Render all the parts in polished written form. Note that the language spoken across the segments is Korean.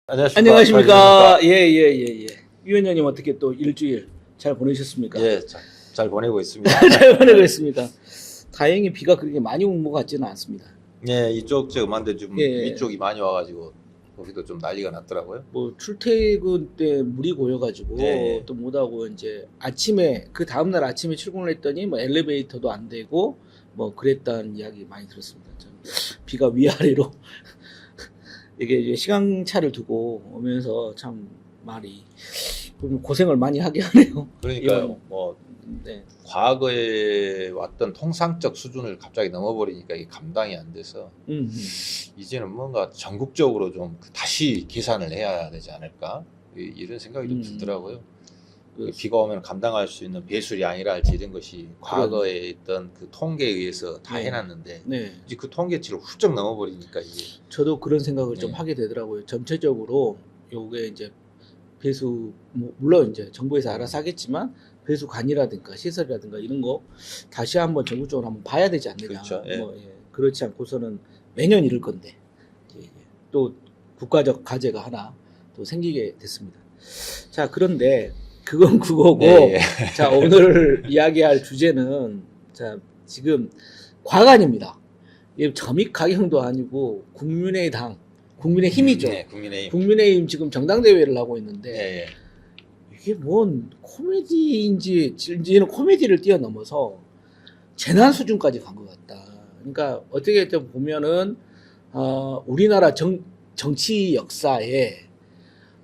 안녕하십니까. 예. 위원장님 어떻게 또 일주일 잘 보내셨습니까? 예, 잘 보내고 있습니다. 잘 보내고 있습니다. 다행히 비가 그렇게 많이 온 것 같지는 않습니다. 예, 이쪽 저 만데 좀 예. 위쪽이 많이 와가지고 거기도 좀 난리가 났더라고요. 뭐 출퇴근 때 물이 고여가지고 예. 또 못하고 이제 아침에 그 다음날 아침에 출근을 했더니 뭐 엘리베이터도 안 되고 뭐 그랬다는 이야기 많이 들었습니다. 참 비가 위아래로 이게 이제 시간차를 두고 오면서 참 말이 좀 고생을 많이 하게 하네요. 그러니까 이건, 뭐 네. 과거에 왔던 통상적 수준을 갑자기 넘어버리니까 이게 감당이 안 돼서 이제는 뭔가 전국적으로 좀 다시 계산을 해야 되지 않을까 이런 생각이 좀 들더라고요. 비가 오면 감당할 수 있는 배수량이랄지 이런 것이 과거에 있던 그 통계에 의해서 다 네. 해놨는데 네. 이제 그 통계치를 훌쩍 넘어버리니까 이게 저도 그런 생각을 좀 네. 하게 되더라고요. 전체적으로 요게 이제 배수 뭐 물론 이제 정부에서 알아서 하겠지만 배수관이라든가 시설이라든가 이런 거 다시 한번 전국적으로 한번 봐야 되지 않느냐. 그렇죠. 예. 뭐, 예. 그렇지 않고서는 매년 이럴 건데 또 국가적 과제가 하나 또 생기게 됐습니다. 자, 그런데 그건 그거고 네. 자, 오늘 이야기할 주제는 자, 지금 과관입니다. 이게 점입 가경도 아니고 국민의힘이죠. 네, 국민의힘. 국민의힘 지금 전당대회를 하고 있는데 예. 이게 뭔 코미디인지는 코미디를 뛰어넘어서 재난 수준까지 간 것 같다. 그러니까 어떻게 보면은 우리나라 정치 역사에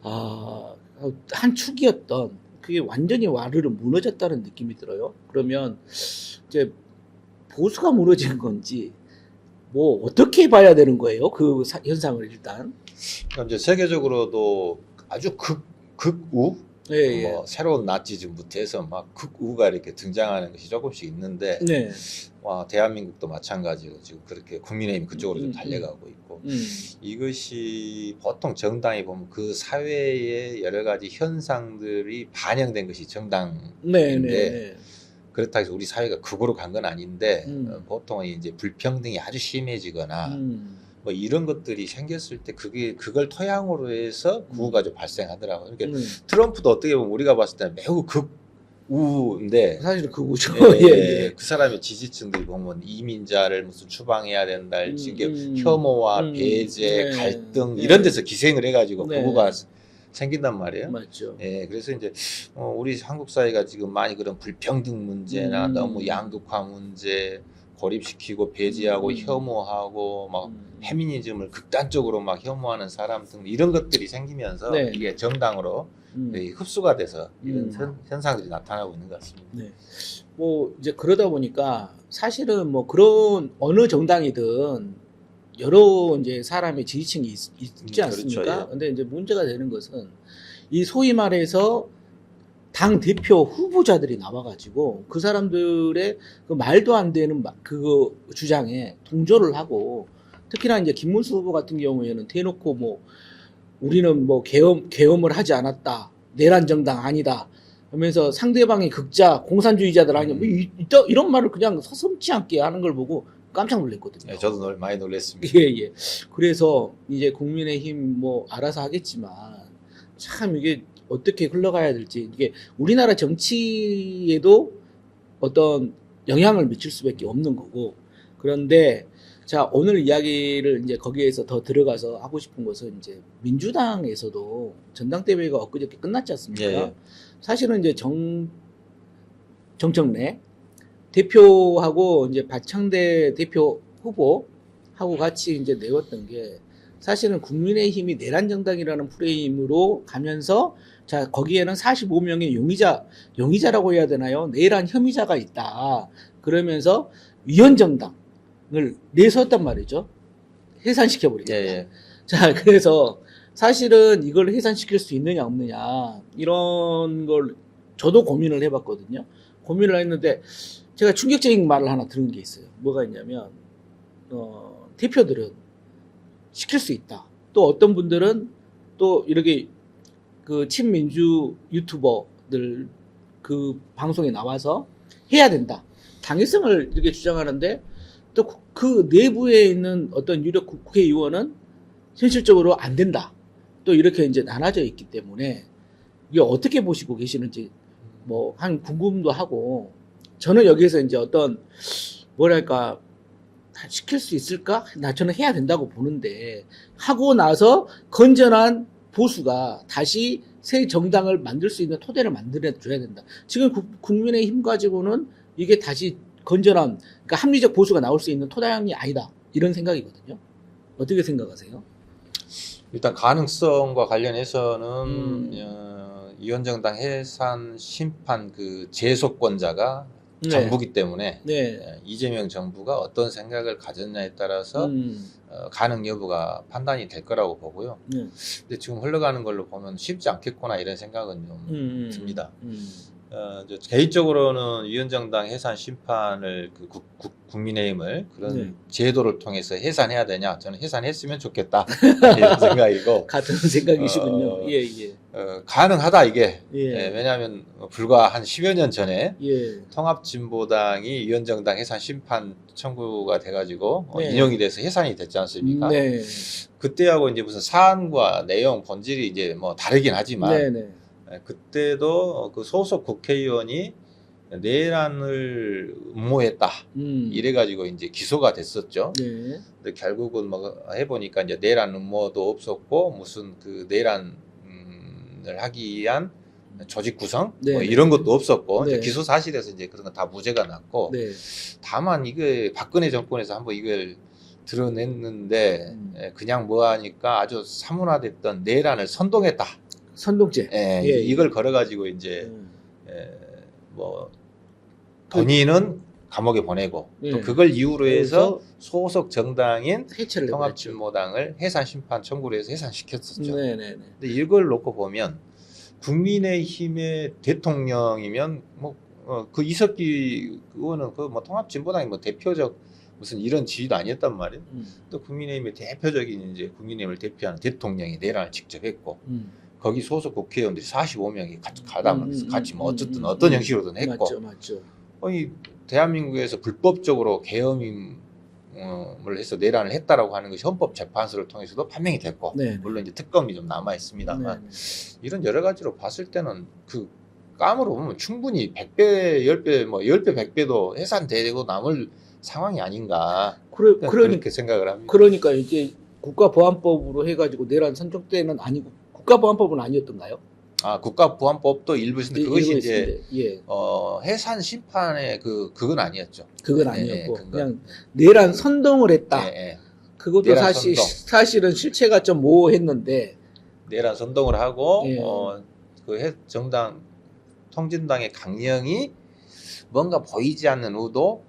한 축이었던 그게 완전히 와르르 무너졌다는 느낌이 들어요. 그러면 이제 보수가 무너진 건지 뭐 어떻게 봐야 되는 거예요? 그 현상을 일단. 그럼 이제 세계적으로도 아주 극우, 예. 뭐 새로운 나치즘부터 해서 막 극우가 이렇게 등장하는 것이 조금씩 있는데, 네. 와, 대한민국도 마찬가지로 지금 그렇게 국민의힘 그쪽으로 좀 달려가고 있고, 이것이 보통 정당이 보면 그 사회의 여러 가지 현상들이 반영된 것이 정당인데, 네. 그렇다고 해서 우리 사회가 극으로 간 건 아닌데, 보통은 이제 불평등이 아주 심해지거나 뭐 이런 것들이 생겼을 때 그걸 토양으로 해서 구호가 좀 발생하더라고요. 그러니까 트럼프도 어떻게 보면 우리가 봤을 때 매우 극우인데 사실은 그거죠. 예. 그 사람의 지지층들이 보면 이민자를 무슨 추방해야 된다, 혐오와 배제, 네. 갈등 네. 이런 데서 기생을 해가지고 네. 극우가 생긴단 말이에요. 맞죠. 예, 그래서 이제 우리 한국 사회가 지금 많이 그런 불평등 문제나 너무 양극화 문제 고립시키고 배제하고 혐오하고 막 페미니즘을 극단적으로 막 혐오하는 사람 등 이런 것들이 생기면서 네. 이게 정당으로 흡수가 돼서 이런 현상들이 나타나고 있는 것 같습니다. 네. 뭐 이제 그러다 보니까 사실은 뭐 그런 어느 정당이든 여러 이제 사람의 지지층이 있지 않습니까? 그렇죠, 예. 근데 이제 문제가 되는 것은 이 소위 말해서 당 대표 후보자들이 나와가지고 그 사람들의 그 말도 안 되는 그 주장에 동조를 하고 특히나 이제 김문수 후보 같은 경우에는 대놓고 뭐 우리는 뭐 계엄을 하지 않았다, 내란 정당 아니다 하면서 상대방이 극자 공산주의자들 아니야 뭐 이런 말을 그냥 서슴지 않게 하는 걸 보고 깜짝 놀랐거든요. 예, 저도 많이 놀랐습니다. 예. 그래서 이제 국민의힘 뭐 알아서 하겠지만 참 이게 어떻게 흘러가야 될지 이게 우리나라 정치에도 어떤 영향을 미칠 수밖에 없는 거고 그런데 자 오늘 이야기를 이제 거기에서 더 들어가서 하고 싶은 것은 이제 민주당에서도 전당대회가 엊그저께 끝났지 않습니까? 예. 사실은 이제 정청래 대표하고 이제 박창대 대표 후보하고 같이 이제 내웠던 게 사실은 국민의힘이 내란 정당이라는 프레임으로 가면서 자 거기에는 45명의 용의자라고 해야 되나요? 내란 혐의자가 있다. 그러면서 위헌정당을 내세웠단 말이죠. 해산시켜 버리겠다. 예. 자 그래서 사실은 이걸 해산시킬 수 있느냐 없느냐 이런 걸 저도 고민을 해봤거든요. 고민을 했는데 제가 충격적인 말을 하나 들은 게 있어요. 뭐가 있냐면 대표들은 시킬 수 있다. 또 어떤 분들은 또 이렇게 그 친민주 유튜버들 그 방송에 나와서 해야 된다. 당위성을 이렇게 주장하는데 또 그 내부에 있는 어떤 유력 국회의원은 현실적으로 안 된다. 또 이렇게 이제 나눠져 있기 때문에 이게 어떻게 보시고 계시는지 뭐 한 궁금도 하고 저는 여기에서 이제 어떤 뭐랄까 시킬 수 있을까? 저는 해야 된다고 보는데 하고 나서 건전한 보수가 다시 새 정당을 만들 수 있는 토대를 만들어 줘야 된다. 지금 국민의힘 가지고는 이게 다시 건전한 그러니까 합리적 보수가 나올 수 있는 토양이 아니다. 이런 생각이거든요. 어떻게 생각하세요? 일단 가능성과 관련해서는 위원정당 해산 심판 그 재소권자가 네. 정부기 때문에 네. 이재명 정부가 어떤 생각을 가졌냐에 따라서 가능 여부가 판단이 될 거라고 보고요. 근데 지금 흘러가는 걸로 보면 쉽지 않겠구나 이런 생각은 좀 듭니다. 개인적으로는 위원정당 해산 심판을 그 국민의힘을 그런 네. 제도를 통해서 해산해야 되냐? 저는 해산했으면 좋겠다 이런 생각이고 같은 생각이시군요. 예, 예. 가능하다 이게. 예. 왜냐하면 불과 한 10여 년 전에 예. 통합진보당이 위원정당 해산 심판 청구가 돼가지고 네. 인용이 돼서 해산이 됐지 않습니까? 네. 그때하고 이제 무슨 사안과 내용 본질이 이제 뭐 다르긴 하지만 네, 네. 그때도 그 소속 국회의원이 내란을 음모했다 이래가지고 이제 기소가 됐었죠. 네. 근데 결국은 뭐 해보니까 이제 내란 음모도 없었고 무슨 그 내란을 하기 위한 조직 구성 네. 뭐 이런 것도 없었고 네. 이제 기소 사실에서 이제 그런 건 다 무죄가 났고 네. 다만 이게 박근혜 정권에서 한번 이걸 드러냈는데 그냥 뭐 하니까 아주 사문화됐던 내란을 선동했다. 선동죄. 예, 예, 이걸 걸어가지고 이제 예. 뭐 본인은 감옥에 보내고 예. 또 그걸 이유로 해서 그래서 소속 정당인 해체를 해버렸죠. 통합진보당을 해산 심판 청구를 해서 해산시켰었죠. 네, 네, 네. 근데 이걸 놓고 보면 국민의힘의 대통령이면 뭐 그 이석기 의원은 그 뭐 통합진보당이 뭐 대표적 무슨 이런 지위도 아니었단 말이에요. 또 국민의힘의 대표적인 이제 국민의힘을 대표하는 대통령이 내란을 직접 했고 거기 소속 국회의원들이 45명이 같이 같이 뭐 어쨌든 어떤 형식으로든 했고 맞죠, 맞죠. 아니 대한민국에서 불법적으로 계엄을 해서 내란을 했다라고 하는 것이 헌법재판소를 통해서도 판명이 됐고 네. 물론 이제 특검이 좀 남아 있습니다만 네. 이런 여러 가지로 봤을 때는 그 감으로 보면 충분히 100배, 10배, 뭐 10배, 100배도 해산되고 남을 상황이 아닌가 그렇게 생각을 합니다. 그러니까 이제 국가보안법으로 해가지고 내란 선정 때는 아니고 국가보안법은 아니었던가요? 아 국가보안법도 일부 있는데 그것이 이제 예. 해산 심판의 그건 아니었죠. 그건 네, 아니었고 네, 그냥 내란 선동을 했다. 네. 그것도 내란 사실은 실체가 좀 모호했는데 내란 선동을 하고 예. 그 정당 통진당의 강령이 뭔가 보이지 않는 의도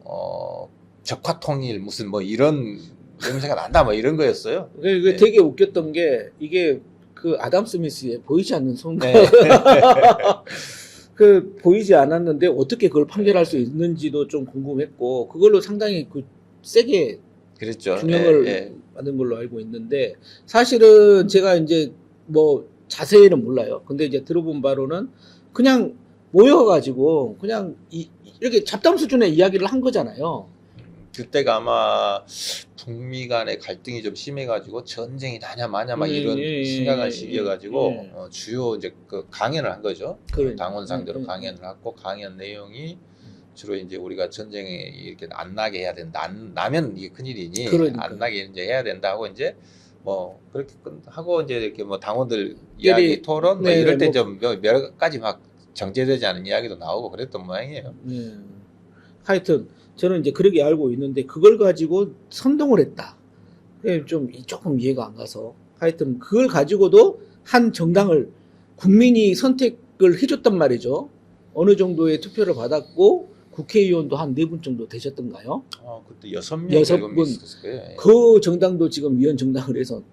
적화 통일 무슨 뭐 이런 냄새가 난다 뭐 이런 거였어요. 그게 되게 웃겼던 게 이게 그 아담 스미스의 보이지 않는 손가 네. 그 보이지 않았는데 어떻게 그걸 판결할 수 있는지도 좀 궁금했고 그걸로 상당히 그 세게 그랬죠. 균형을 받은 걸로 알고 있는데 사실은 제가 이제 뭐 자세히는 몰라요. 근데 이제 들어본 바로는 그냥 모여가지고 그냥 이렇게 잡담 수준의 이야기를 한 거잖아요. 그때가 아마 북미 간의 갈등이 좀 심해가지고 전쟁이 나냐 마냐 막 이런 심각한 시기여가지고 주요 이제 그 강연을 한 거죠. 당원 상대로 강연을 하고 강연 내용이 주로 이제 우리가 전쟁에 이렇게 안 나게 해야 된다. 나면 이게 큰일이니 안 나게 이제 해야 된다고 이제 뭐 그렇게 하고 이제 이렇게 뭐 당원들 이야기 토론 뭐 이럴 때 좀 여러 가지 막 정제되지 않은 이야기도 나오고 그랬던 모양이에요. 하여튼 저는 이제 그렇게 알고 있는데 그걸 가지고 선동을 했다. 좀 조금 이해가 안 가서 하여튼 그걸 가지고도 한 정당을 국민이 선택을 해줬단 말이죠. 어느 정도의 투표를 받았고 국회의원도 한 4분 정도 되셨던가요? 그때 6명 6분. 그 정당도 지금 위원 정당을 해서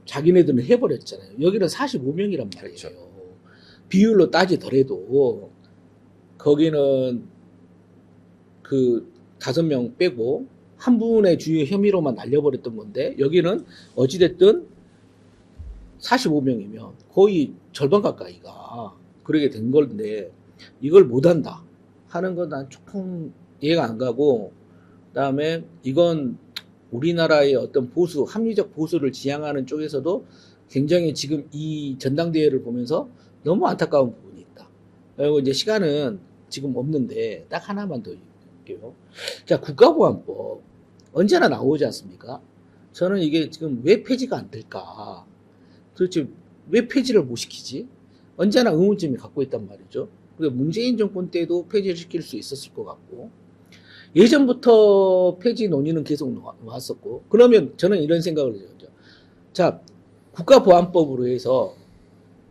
자기네들은 해버렸잖아요. 여기는 45명이란 말이에요. 그렇죠. 비율로 따지더라도 거기는 그 5명 빼고 한 분의 주요 혐의로만 날려버렸던 건데 여기는 어찌됐든 45명이면 거의 절반 가까이가 그러게 된 건데 이걸 못한다 하는 건 난 조금 이해가 안 가고 그다음에 이건 우리나라의 어떤 보수 합리적 보수를 지향하는 쪽에서도 굉장히 지금 이 전당대회를 보면서 너무 안타까운 부분이 있다. 그리고 이제 시간은 지금 없는데 딱 하나만 더 얘기할게요. 자, 국가보안법 언제나 나오지 않습니까? 저는 이게 지금 왜 폐지가 안 될까? 도대체 왜 폐지를 못 시키지? 언제나 의문점이 갖고 있단 말이죠. 그리고 문재인 정권 때도 폐지를 시킬 수 있었을 것 같고, 예전부터 폐지 논의는 계속 왔었고, 그러면 저는 이런 생각을 해요. 자, 국가보안법으로 해서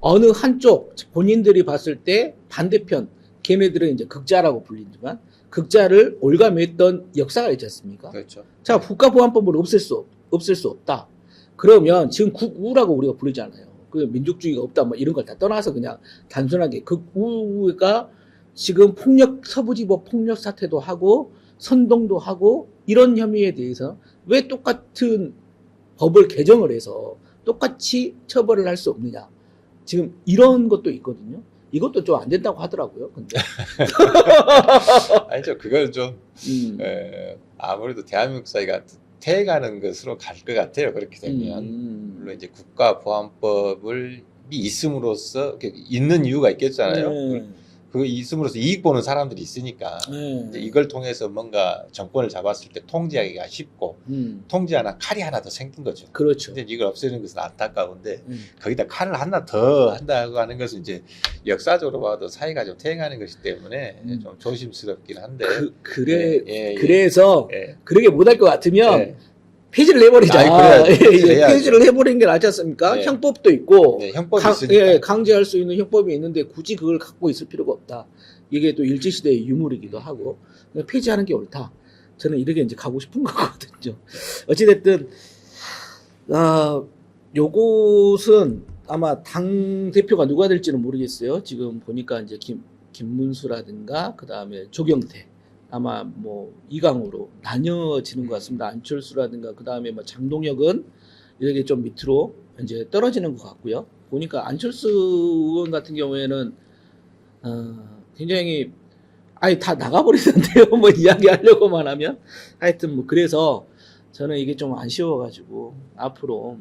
어느 한쪽 본인들이 봤을 때 반대편, 걔네들은 이제 극자라고 불리지만 극자를 올가맸던 역사가 있지 않습니까? 그렇죠. 자, 국가보안법을 없앨 수 없다. 그러면 지금 극우라고 우리가 부르잖아요. 그 민족주의가 없다, 뭐 이런 걸 다 떠나서 그냥 단순하게 극우가 지금 서부지법 폭력 사태도 하고 선동도 하고 이런 혐의에 대해서 왜 똑같은 법을 개정을 해서 똑같이 처벌을 할 수 없느냐. 지금 이런 것도 있거든요. 이것도 좀 안 된다고 하더라고요. 근데 아니죠. 그걸 좀 아무래도 대한민국 사회가 퇴행하는 것으로 갈 것 같아요. 그렇게 되면 물론 이제 국가보안법을 있음으로써 있는 이유가 있겠잖아요. 그거 있음으로써 이익 보는 사람들이 있으니까 이제 이걸 통해서 뭔가 정권을 잡았을 때 통제하기가 쉽고 통제하나 칼이 하나 더 생긴 거죠. 그렇죠. 근데 이걸 없애는 것은 안타까운데 거기다 칼을 하나 더 한다고 하는 것은 이제 역사적으로 봐도 사회가 좀 퇴행하는 것이기 때문에 좀 조심스럽긴 한데 그래서 예. 그러게 못할 것 같으면 예. 폐지를 해버리자. 아이, 그래야죠. 폐지를 해버리는 게 낫지 않습니까? 네. 형법도 있고 네, 형법이 있으니까. 강제할 수 있는 형법이 있는데 굳이 그걸 갖고 있을 필요가 없다. 이게 또 일제시대의 유물이기도 하고 폐지하는 게 옳다. 저는 이렇게 이제 가고 싶은 거거든요. 어찌됐든 요것은 아마 당 대표가 누가 될지는 모르겠어요. 지금 보니까 이제 김문수라든가 그 다음에 조경태 아마 뭐 이강으로 나뉘어지는 것 같습니다. 안철수라든가 그 다음에 뭐 장동혁은 이렇게 좀 밑으로 이제 떨어지는 것 같고요. 보니까 안철수 의원 같은 경우에는 굉장히 아예 다 나가버리던데요. 뭐 이야기하려고만 하면 하여튼 뭐 그래서 저는 이게 좀 아쉬워가지고 앞으로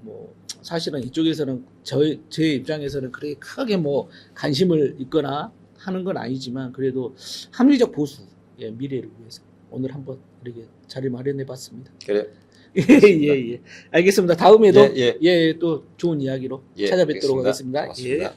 뭐 사실은 이쪽에서는 제 입장에서는 그렇게 크게 뭐 관심을 있거나 하는 건 아니지만 그래도 합리적 보수의 미래를 위해서 오늘 한번 이렇게 자리 마련해 봤습니다. 그래. 예. 알겠습니다. 다음에도 예. 또 좋은 이야기로 찾아뵙도록 하겠습니다. 고맙습니다. 예.